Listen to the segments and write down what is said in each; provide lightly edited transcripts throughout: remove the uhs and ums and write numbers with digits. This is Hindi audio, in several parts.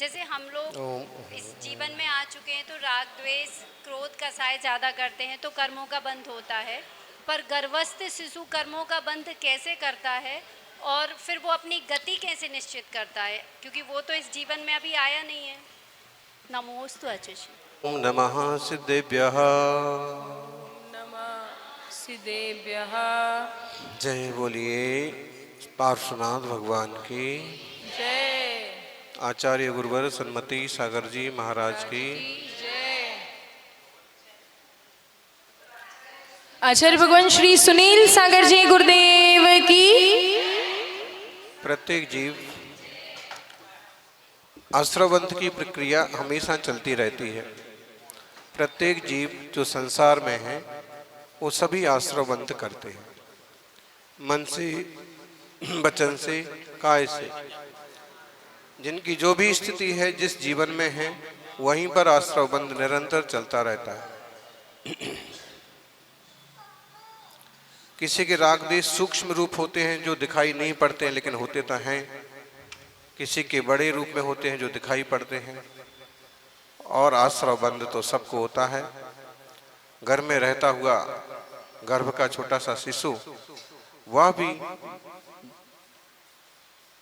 जैसे हम लोग इस जीवन में आ चुके हैं तो राग द्वेष क्रोध का साय ज़्यादा करते हैं तो कर्मों का बंध होता है, पर गर्भस्थ शिशु कर्मों का बंध कैसे करता है और फिर वो अपनी गति कैसे निश्चित करता है, क्योंकि वो तो इस जीवन में अभी आया नहीं है। नमोस्तु आचार्य। ओम नमः सिद्धेभ्यः। नमः सिद्धेभ्यः। जय बोलिए पार्श्वनाथ भगवान की जय। आचार्य गुरुवर सन्मति सागर जी महाराज की जय। आचार्य भगवान श्री सुनील सागर जी गुरुदेव की। प्रत्येक जीव आश्रवंत की प्रक्रिया हमेशा चलती रहती है। प्रत्येक जीव जो संसार में है वो सभी आश्रवंत करते हैं, मन से, वचन से, काय से। जिनकी जो भी स्थिति है, जिस जीवन में है, वहीं पर आश्रवबंध निरंतर चलता रहता है। किसी के राग देश सूक्ष्म रूप होते हैं जो दिखाई नहीं पड़ते हैं, लेकिन होते तो हैं। किसी के बड़े रूप में होते हैं जो दिखाई पड़ते हैं। और आश्रवबंध तो सबको होता है। घर में रहता हुआ गर्भ का छोटा सा शिशु, वह भी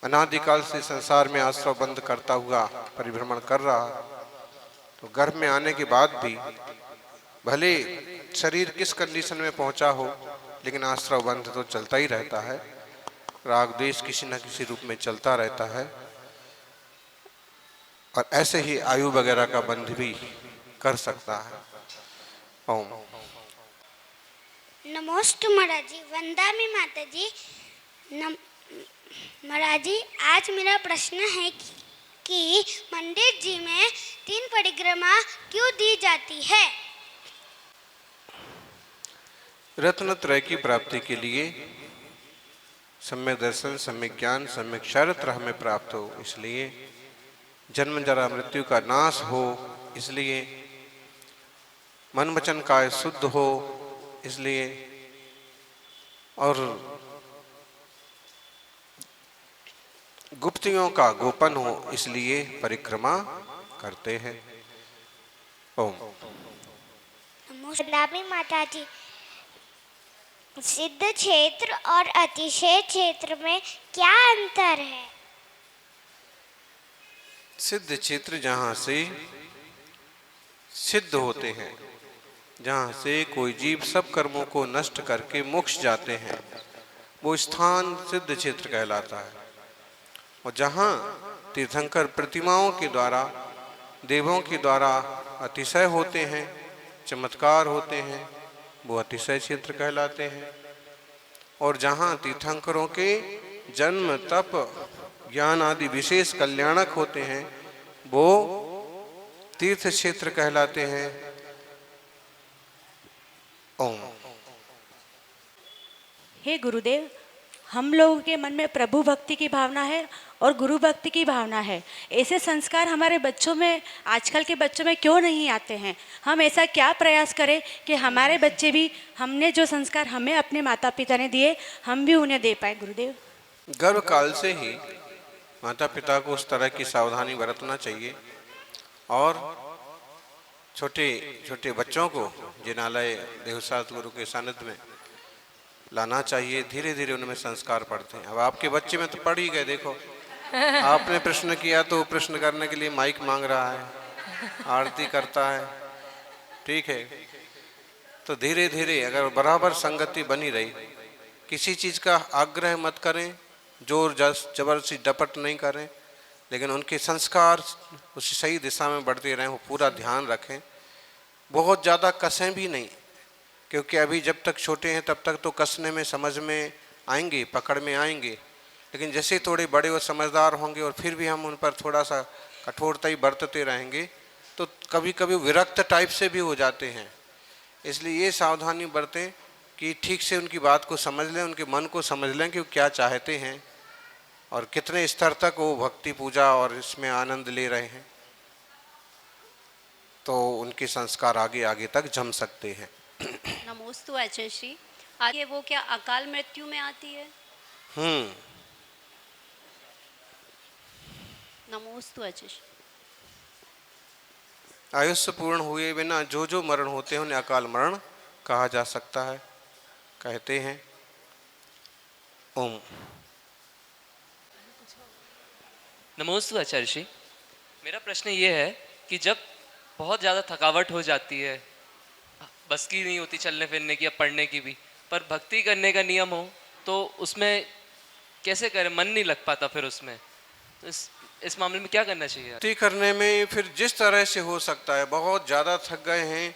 अनादिकाल से संसार में आश्रवबंध करता हुआ परिभ्रमण कर रहा। तो गर्भ में आने के बाद भी भले शरीर किस कंडीशन में पहुंचा हो, लेकिन आश्रवबंध तो चलता ही रहता है। राग द्वेष किसी न किसी रूप में चलता रहता है। और ऐसे ही आयु वगैरह का बंध भी कर सकता है। ओम नमोस्तु महाराज जी, वंदामी माता जी। महाराज जी, आज मेरा प्रश्न है कि मंदिर जी में 3 परिक्रमा क्यों दी जाती है? रत्नत्रय की प्राप्ति के लिए सम्यक दर्शन, सम्यक ज्ञान, सम्यक शरत हमें प्राप्त हो, इसलिए जन्म जरा मृत्यु का नाश हो, इसलिए मन वचन काय शुद्ध हो, इसलिए, और गुप्तियों का गोपन हो, इसलिए परिक्रमा करते हैं। ओम नमोस्तु माता जी, सिद्ध क्षेत्र और अतिशय क्षेत्र में क्या अंतर है? सिद्ध क्षेत्र जहाँ से सिद्ध होते हैं, जहाँ से कोई जीव सब कर्मों को नष्ट करके मोक्ष जाते हैं, वो स्थान सिद्ध क्षेत्र कहलाता है। और जहाँ तीर्थंकर प्रतिमाओं के द्वारा, देवों के द्वारा अतिशय होते हैं, चमत्कार होते हैं, वो अतिशय क्षेत्र कहलाते हैं। और जहाँ तीर्थंकरों के जन्म, तप, ज्ञान आदि विशेष कल्याणक होते हैं, वो तीर्थ क्षेत्र कहलाते हैं। ओम। हे गुरुदेव, हम लोगों के मन में प्रभु भक्ति की भावना है और गुरु भक्ति की भावना है। ऐसे संस्कार हमारे बच्चों में, आजकल के बच्चों में क्यों नहीं आते हैं? हम ऐसा क्या प्रयास करें कि हमारे बच्चे भी, हमने जो संस्कार हमें अपने माता पिता ने दिए, हम भी उन्हें दे पाए। गुरुदेव, गर्भ काल से ही माता पिता को उस तरह की सावधानी बरतना चाहिए। और छोटे छोटे बच्चों को जिनालय देवसात गुरु के सानिध्य में लाना चाहिए। धीरे धीरे उनमें संस्कार पड़ते हैं। अब आपके बच्चे में तो पढ़ ही गए, देखो आपने प्रश्न किया तो प्रश्न करने के लिए माइक मांग रहा है, आरती करता है, ठीक है। तो धीरे धीरे अगर बराबर संगति बनी रही, किसी चीज़ का आग्रह मत करें, जोर जबरदस्ती डपट नहीं करें, लेकिन उनके संस्कार उसी सही दिशा में बढ़ते रहें, वो पूरा ध्यान रखें। बहुत ज़्यादा कसें भी नहीं, क्योंकि अभी जब तक छोटे हैं तब तक तो कसने में, समझ में आएंगे, पकड़ में आएंगे, लेकिन जैसे थोड़े बड़े और समझदार होंगे और फिर भी हम उन पर थोड़ा सा कठोरता ही बरतते रहेंगे तो कभी कभी विरक्त टाइप से भी हो जाते हैं। इसलिए ये सावधानी बरतें कि ठीक से उनकी बात को समझ लें, उनके मन को समझ लें कि वो क्या चाहते हैं और कितने स्तर तक वो भक्ति पूजा और इसमें आनंद ले रहे हैं, तो उनके संस्कार आगे आगे तक जम सकते हैं। नमोस्तु आचार्य श्री। आगे वो क्या अकाल मृत्यु में आती है? हम्म। नमोस्तु आचार्य। आयुष्य पूर्ण हुए बिना जो जो मरण होते हैं उन्हें अकाल मरण कहा जा सकता है, कहते हैं। ओम। नमोस्तु आचार्य श्री। मेरा प्रश्न ये है कि जब बहुत ज़्यादा थकावट हो जाती है, बस की नहीं होती चलने फिरने की या पढ़ने की भी, पर भक्ति करने का नियम हो तो उसमें कैसे करें? मन नहीं लग पाता फिर उसमें, तो इस मामले में क्या करना चाहिए? भक्ति करने में फिर जिस तरह से हो सकता है, बहुत ज़्यादा थक गए हैं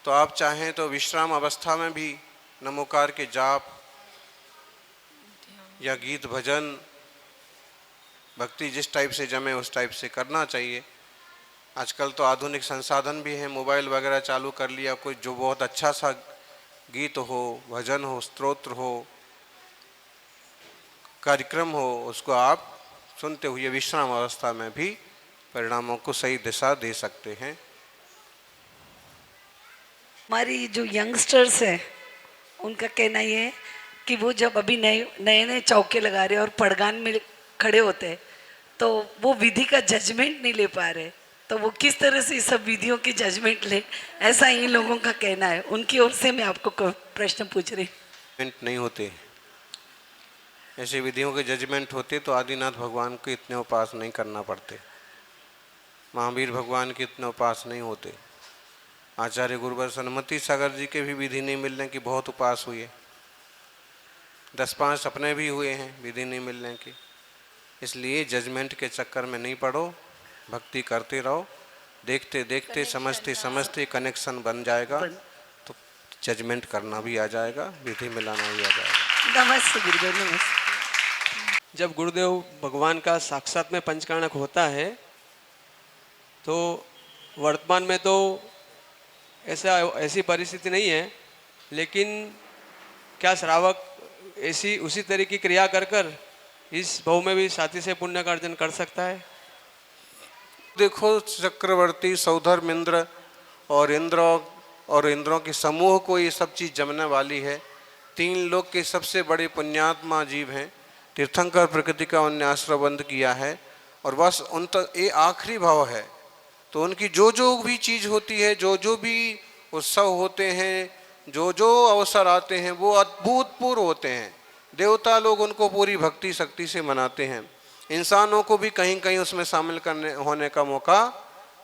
तो आप चाहें तो विश्राम अवस्था में भी नमोकार के जाप या गीत भजन भक्ति जिस टाइप से जमे उस टाइप से करना चाहिए। आजकल तो आधुनिक संसाधन भी हैं, मोबाइल वगैरह चालू कर लिया, कोई जो बहुत अच्छा सा गीत हो, भजन हो, स्तोत्र हो, कार्यक्रम हो, उसको आप सुनते हुए विश्राम अवस्था में भी परिणामों को सही दिशा दे सकते हैं। हमारी जो यंगस्टर्स हैं उनका कहना ये है कि वो जब अभी नए नए चौके लगा रहे हैं और पड़गान में खड़े होते हैं तो वो विधि का जजमेंट नहीं ले पा रहे, तो वो किस तरह से इस सब विधियों की जजमेंट ले, ऐसा इन लोगों का कहना है। उनकी ओर से मैं आपको प्रश्न पूछ रही। जजमेंट नहीं होते, ऐसे विधियों के जजमेंट होते तो आदिनाथ भगवान को इतने उपास नहीं करना पड़ते, महावीर भगवान के इतने उपास नहीं होते, आचार्य गुरुवर सन्मति सागर जी के भी विधि नहीं मिलने की बहुत उपास हुए, 10-5 सपने भी हुए हैं विधि नहीं मिलने की। इसलिए जजमेंट के चक्कर में नहीं पड़ो, भक्ति करते रहो, देखते देखते समझते समझते कनेक्शन बन जाएगा तो जजमेंट करना भी आ जाएगा, विधि मिलाना भी आ जाएगा। नमस्ते गुरुदेव, नमस्ते। जब गुरुदेव भगवान का साक्षात में पंचकर्णक होता है तो वर्तमान में तो ऐसी परिस्थिति नहीं है, लेकिन क्या श्रावक ऐसी उसी तरह की क्रिया कर कर इस भाव में भी साथी से पुण्य का अर्जन कर सकता है? देखो, चक्रवर्ती सौधर्म इंद्र और इंद्रों के समूह को ये सब चीज़ जमने वाली है। 3 लोक के सबसे बड़े पुण्यात्मा जीव हैं, तीर्थंकर प्रकृति का उनने आश्रयबंध किया है और बस उन तक ये आखिरी भाव है। तो उनकी जो जो भी चीज़ होती है, जो जो भी उत्सव होते हैं, जो जो अवसर आते हैं वो अभूतपूर्व होते हैं। देवता लोग उनको पूरी भक्ति शक्ति से मनाते हैं, इंसानों को भी कहीं कहीं उसमें शामिल होने का मौका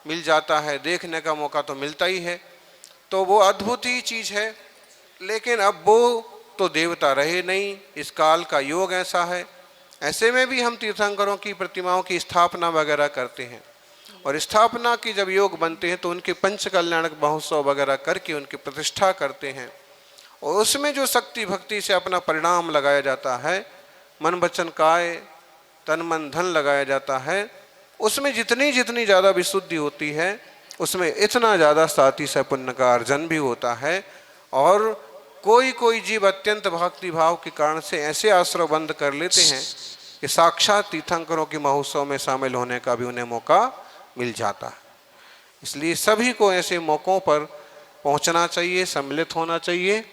मिल जाता है, देखने का मौका तो मिलता ही है। तो वो अद्भुत ही चीज़ है, लेकिन अब वो तो देवता रहे नहीं, इस काल का योग ऐसा है। ऐसे में भी हम तीर्थंकरों की प्रतिमाओं की स्थापना वगैरह करते हैं और स्थापना की जब योग बनते हैं तो उनके पंच कल्याणक महोत्सव वगैरह करके उनकी प्रतिष्ठा करते हैं और उसमें जो शक्ति भक्ति से अपना परिणाम लगाया जाता है, मन वचन काय तन मन धन लगाया जाता है, उसमें जितनी जितनी ज़्यादा विशुद्धि होती है उसमें इतना ज़्यादा साथी से पुण्य का अर्जन भी होता है। और कोई कोई जीव अत्यंत भक्ति भाव के कारण से ऐसे आश्रय बंद कर लेते हैं कि साक्षात तीर्थंकरों के महोत्सव में शामिल होने का भी उन्हें मौका मिल जाता है। इसलिए सभी को ऐसे मौक़ों पर पहुंचना चाहिए, सम्मिलित होना चाहिए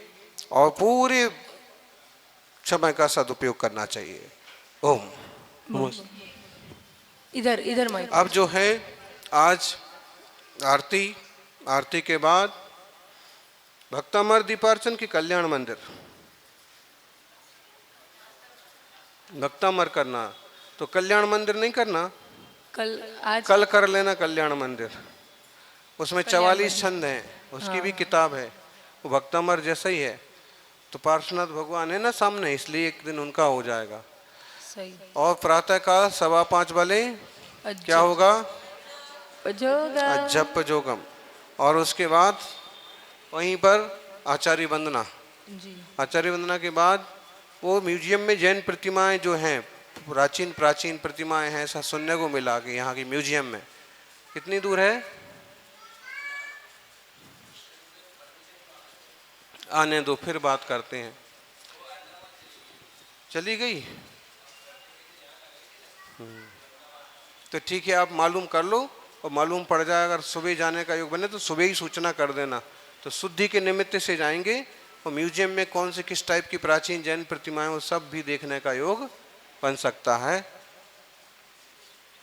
और पूरे समय का सदुपयोग करना चाहिए। ओम। इधर माइक। अब जो है आज आरती के बाद भक्तामर दीपार्चन की कल्याण मंदिर भक्तामर करना, तो कल्याण मंदिर नहीं करना, कल कर लेना कल्याण मंदिर। उसमें 44 छंद हैं, उसकी भी किताब है, वो भक्तामर जैसा ही है। तो पार्श्वनाथ भगवान है ना सामने, इसलिए एक दिन उनका हो जाएगा। सही। और प्रातः काल 5:15 वाले क्या होगा? जप जोगम। और उसके बाद वहीं पर आचार्य वंदना। आचार्य वंदना के बाद वो म्यूजियम में जैन प्रतिमाएं जो हैं, प्राचीन प्रतिमाएं हैं, ऐसा सुनने को मिला कि यहाँ की म्यूजियम में। कितनी दूर है? आने दो, फिर बात करते हैं। चली गई? तो ठीक है, आप मालूम कर लो और मालूम पड़ जाए अगर सुबह जाने का योग बने तो सुबह ही सूचना कर देना। तो शुद्धि के निमित्त से जाएंगे और म्यूजियम में कौन से किस टाइप की प्राचीन जैन प्रतिमाएं वो सब भी देखने का योग बन सकता है।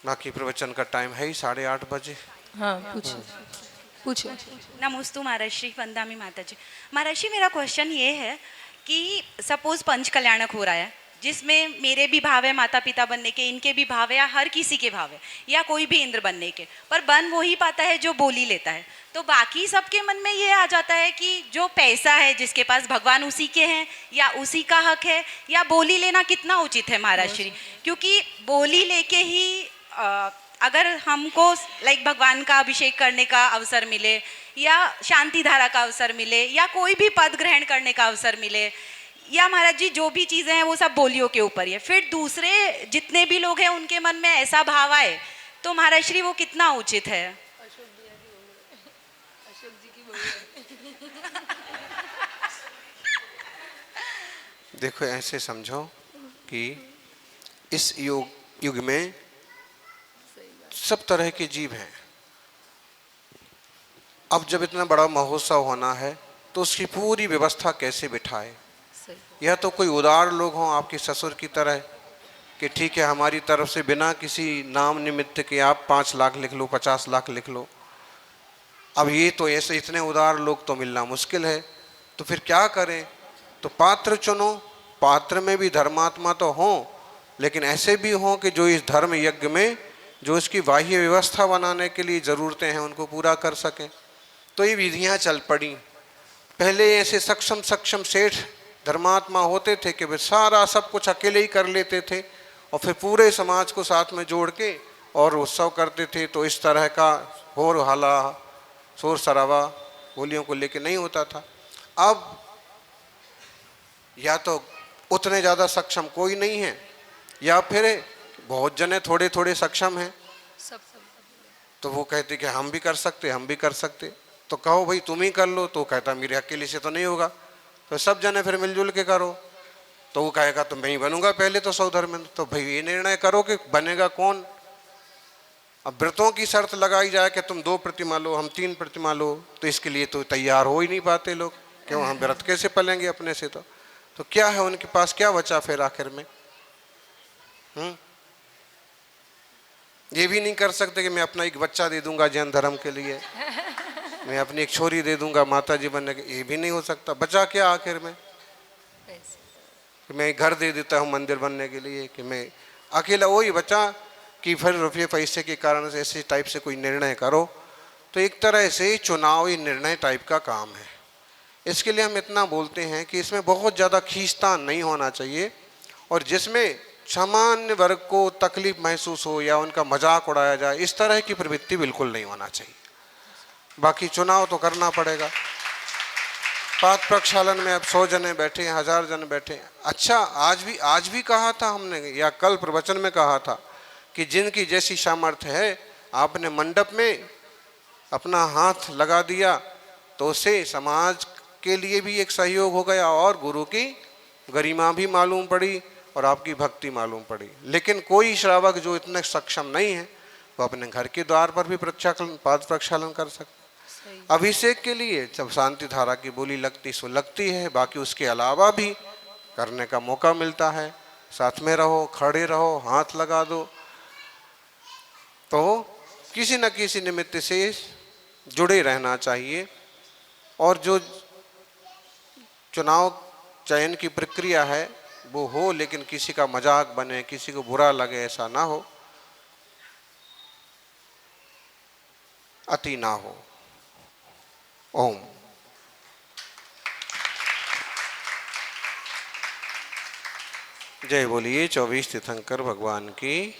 बाकी प्रवचन का टाइम है ही 8:30 बजे। हाँ, पूछिए। पूछिए। नमोस्तु महाराष्ट्री, वंदामी माता जी। महाराष्ट्री, मेरा क्वेश्चन ये है कि सपोज पंच कल्याणक हो रहा है, जिसमें मेरे भी भाव है माता पिता बनने के, इनके भी भाव है, या हर किसी के भाव है, या कोई भी इंद्र बनने के, पर बन वही पाता है जो बोली लेता है। तो बाकी सबके मन में ये आ जाता है कि जो पैसा है जिसके पास, भगवान उसी के हैं, या उसी का हक है, या बोली लेना कितना उचित है महाराष्ट्री? क्योंकि बोली लेके ही अगर हमको लाइक भगवान का अभिषेक करने का अवसर मिले, या शांति धारा का अवसर मिले, या कोई भी पद ग्रहण करने का अवसर मिले, या महाराज जी जो भी चीज़ें हैं वो सब बोलियों के ऊपर ही है, फिर दूसरे जितने भी लोग हैं उनके मन में ऐसा भाव आए, तो महाराज श्री वो कितना उचित है? देखो, ऐसे समझो कि इस युग में सब तरह के जीव हैं। अब जब इतना बड़ा महोत्सव होना है तो उसकी पूरी व्यवस्था कैसे बिठाए? यह तो कोई उदार लोग हों आपके ससुर की तरह कि ठीक है, हमारी तरफ से बिना किसी नाम निमित्त के आप 5 लाख लिख लो, 50 लाख लिख लो। अब ये तो ऐसे इतने उदार लोग तो मिलना मुश्किल है, तो फिर क्या करें? तो पात्र चुनो। पात्र में भी धर्मात्मा तो हों, लेकिन ऐसे भी हों कि जो इस धर्म यज्ञ में जो इसकी बाह्य व्यवस्था बनाने के लिए ज़रूरतें हैं उनको पूरा कर सकें। तो ये विधियाँ चल पड़ी। पहले ऐसे सक्षम सेठ धर्मात्मा होते थे कि वे सारा सब कुछ अकेले ही कर लेते थे और फिर पूरे समाज को साथ में जोड़ के और उत्सव करते थे। तो इस तरह का होर हल्ला, शोर शराबा बोलियों को लेके नहीं होता था। अब या तो उतने ज़्यादा सक्षम कोई नहीं है, या फिर बहुत जने थोड़े थोड़े सक्षम हैं, तो वो कहते कि हम भी कर सकते, हम भी कर सकते। तो कहो भाई तुम ही कर लो, तो कहता मेरे अकेले से तो नहीं होगा, तो सब जने फिर मिलजुल के करो। तो वो कहेगा तो मैं ही बनूंगा पहले तो सौधर्मेंद्र। तो भाई ये निर्णय करो कि बनेगा कौन। अब व्रतों की शर्त लगाई जाए कि तुम 2 प्रतिमा लो, हम 3 प्रतिमा लो, तो इसके लिए तो तैयार हो ही नहीं पाते लोग। क्यों? हम व्रत कैसे पलेंगे अपने से? तो क्या है उनके पास, क्या बचा फिर आखिर में? ये भी नहीं कर सकते कि मैं अपना एक बच्चा दे दूंगा जैन धर्म के लिए, मैं अपनी एक छोरी दे दूंगा माता जी बनने के। ये भी नहीं हो सकता। बचा क्या आखिर में? कि मैं घर दे देता हूँ मंदिर बनने के लिए, कि मैं अकेला वही बचा कि फिर रुपये पैसे के कारण से ऐसे टाइप से कोई निर्णय करो। तो एक तरह से चुनावी निर्णय टाइप का काम है। इसके लिए हम इतना बोलते हैं कि इसमें बहुत ज़्यादा खींचतान नहीं होना चाहिए, और जिसमें सामान्य वर्ग को तकलीफ महसूस हो या उनका मजाक उड़ाया जाए, इस तरह की प्रवृत्ति बिल्कुल नहीं होना चाहिए। बाकी चुनाव तो करना पड़ेगा। पात्र प्रक्षालन में अब 100 जने बैठे हैं, 1000 जन बैठे हैं। अच्छा, आज भी कहा था हमने, या कल प्रवचन में कहा था कि जिनकी जैसी सामर्थ्य है, आपने मंडप में अपना हाथ लगा दिया तो उससे समाज के लिए भी एक सहयोग हो गया और गुरु की गरिमा भी मालूम पड़ी और आपकी भक्ति मालूम पड़ी। लेकिन कोई श्रावक जो इतने सक्षम नहीं है वो अपने घर के द्वार पर भी पाद प्रक्षालन कर सकते। अभिषेक के लिए जब शांति धारा की बोली लगती सो लगती है, बाकी उसके अलावा भी करने का मौका मिलता है। साथ में रहो, खड़े रहो, हाथ लगा दो, तो किसी न किसी निमित्त से जुड़े रहना चाहिए। और जो चुनाव चयन की प्रक्रिया है वो हो, लेकिन किसी का मजाक बने, किसी को बुरा लगे, ऐसा ना हो, अति ना हो। ओम। जय बोलिए 24 तीर्थंकर भगवान की।